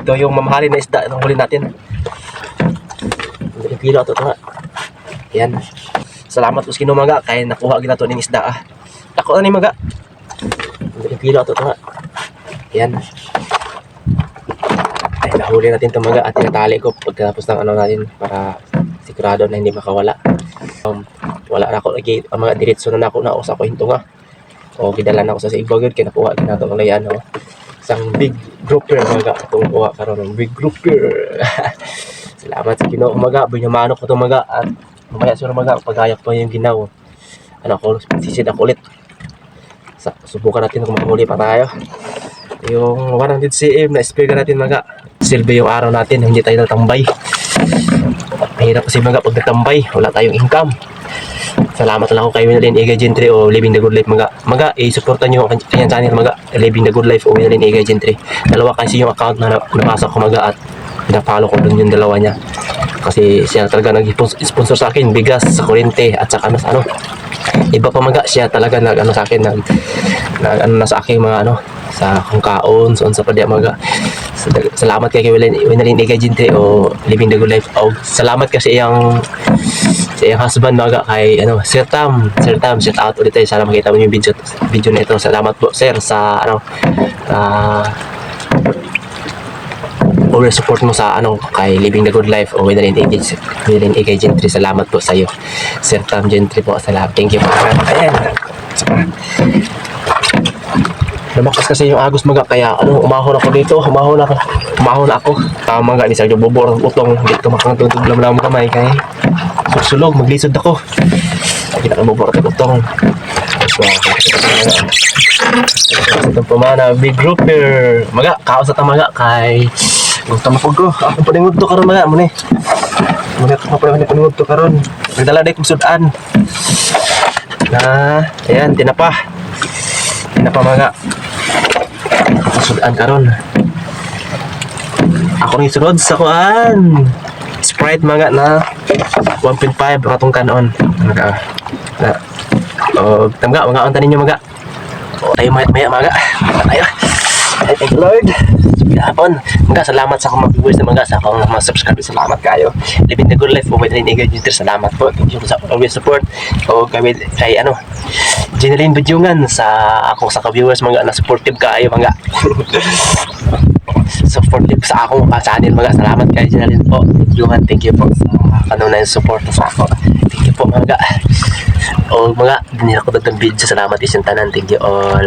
Ito yung mamahalin na isda ng huli natin. 1 kilo ito nga. Ayan. Salamat po sa Ginoo mga kay nakuha gina to ning isda ah. Dako na ni mga. 1 kilo ito nga. Ayan. Ay, nahuli natin ito mga at tinatali ko pagkatapos ng ano natin para sigurado na hindi makawala. Wala na ako lagi ang mga diretso na ako na usa ko hinto nga. O gidala na ako sa ibaw gyud kay nakuha gina to ng layan ho. Isang big grouper mga itong kuha karon ng big grouper. Salamat sa Ginoo mga, binyamanok ko itong mga at mamaya siguro mga pagayak pa yung ginaw. Ano ko, sisid ako ulit. Subukan natin kung makahuli pa tayo. Yung 100 cm na spear natin mga, silbi yung araw natin, hindi tayo natambay. Mahirap kasi mga pag natambay, wala tayong income. Salamat lang ako kay Winalin Igay Gentry o Living the Good Life mga. Mga, i-supportan nyo ang kanyang channel mga, Living the Good Life o Winalin Igay Gentry. Dalawa kasi yung account na napasa ko mga at pina-follow ko dun yung dalawa niya. Kasi siya talaga nag-sponsor sa akin, bigas, sa kurente, at saka ano. Iba pa mga, siya talaga nag-ano sa akin, nag-ano na sa akin mga ano, sa kung kaon, so sa padya mga. Salamat kay Winalin Igay Gentry o Living the Good Life. O salamat kasi sa iyang husband mga kay ano, Sir Tam, shout out ulit tayo. Sana makita mo yung video na ito. Salamat po sir sa ano, always support mo sa ano kay Living the Good Life o Winalin Igay Gentry. Salamat po sa iyo Sir Tam Gentry po. Salamat, thank you po. Ayan, lumakas kasi yung agos mga kaya ano, umahon ako dito, umahon ako tama nga ni Sergio Bobor ang utong dito makakatutog lang kamay kay sulog maglisod ako ay kinakabobor ang utong. So itong pamana big grouper mga kaos at mga kay gusto mapog ko akong paningod to karon mga muna ako paningod to karon nagdala day kong sudan na ayan tinapa mga sudan karon ako rin sunod sa kuan Sprite mga na 1.5 ratong kanon mga tangga mga unta ninyo mga tayo maya mga tayo ay thank Lord hapon mga salamat sa akong mga viewers na mga sa akong mga subscribers. Salamat kayo. Living the Good Life o Winalin Igay Gentry. Salamat po, thank you sa always support o kay ano Jeneline Badyungan sa ako sa ka-viewers mga na supportive kayo mga supportive sa akong channel mga. Salamat kay Jeneline po Badyungan, thank you po sa ano na yung support sa ako. Thank you po mga o mga dinira ko dagdag video. Salamat isang tanan, thank you all.